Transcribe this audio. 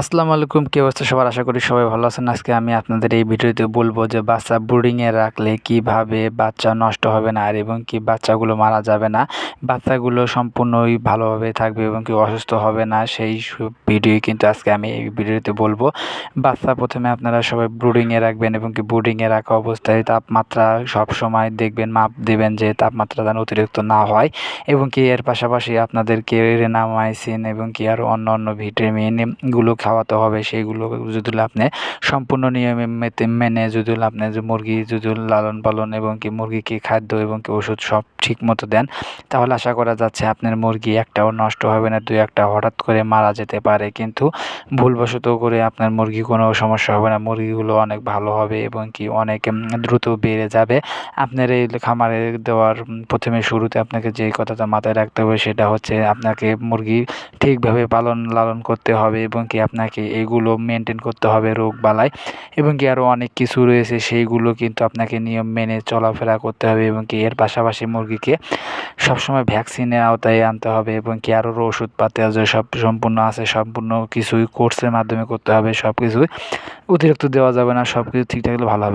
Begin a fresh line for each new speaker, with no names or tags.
আসসালামু আলাইকুম, কি অবস্থা সবার? আশা করি সবাই ভালো আছেন। আজকে আমি আপনাদের এই ভিডিওতে বলবো যে বাচ্চা ব্রুডিংয়ে রাখলে কিভাবে বাচ্চা নষ্ট হবে না আর এবং কি বাচ্চাগুলো মারা যাবে না, বাচ্চাগুলো সম্পূর্ণই ভালোভাবে থাকবে এবং কি অসুস্থ হবে না, সেই সব ভিডিও কিন্তু আজকে আমি এই ভিডিওতে বলবো। বাচ্চা প্রথমে আপনারা সবাই ব্রুডিংয়ে রাখবেন এবং কি ব্রুডিংয়ে রাখা অবস্থায় তাপমাত্রা সবসময় দেখবেন, মাপ দেবেন যে তাপমাত্রা যেন অতিরিক্ত না হয় এবং কি এর পাশাপাশি আপনাদেরকে রেনামাইসিন এবং কি আরও অন্য ভিটামিনগুলো খাওয়াতে হবে। সেইগুলো যদি আপনি সম্পূর্ণ নিয়মে মেনে যদি আপনি যে মুরগি যদি লালন পালন এবং কি মুরগিকে খাদ্য এবং কি ওষুধ সব ঠিক মতো দেন, তাহলে আশা করা যাচ্ছে আপনার মুরগি একটাও নষ্ট হবে না। দুই একটা হঠাৎ করে মারা যেতে পারে, কিন্তু ভুলবশত করে আপনার মুরগি কোনো সমস্যা হবে না। মুরগিগুলো অনেক ভালো হবে এবং কি অনেক দ্রুত বেড়ে যাবে। আপনার এই খামারে দেওয়ার প্রথমে শুরুতে আপনাকে যেই কথাটা মাথায় রাখতে হবে সেটা হচ্ছে আপনাকে মুরগি ঠিকভাবে লালন করতে হবে এবং কি আপনাকে এগুলো মেনটেন করতে হবে, রোগ বালাই এবং কি আরও অনেক কিছু রয়েছে, সেইগুলো কিন্তু আপনাকে নিয়ম মেনে চলাফেরা করতে হবে এবং কি এর পাশাপাশি মুরগিকে সবসময় ভ্যাকসিনের আওতায় আনতে হবে এবং কি আরও ওষুধপাতি যে সব সম্পূর্ণ আছে, সম্পূর্ণ কিছুই কোর্সের মাধ্যমে করতে হবে। সব কিছুই অতিরিক্ত দেওয়া যাবে না, সব কিছু ঠিক থাকলে ভালো হবে।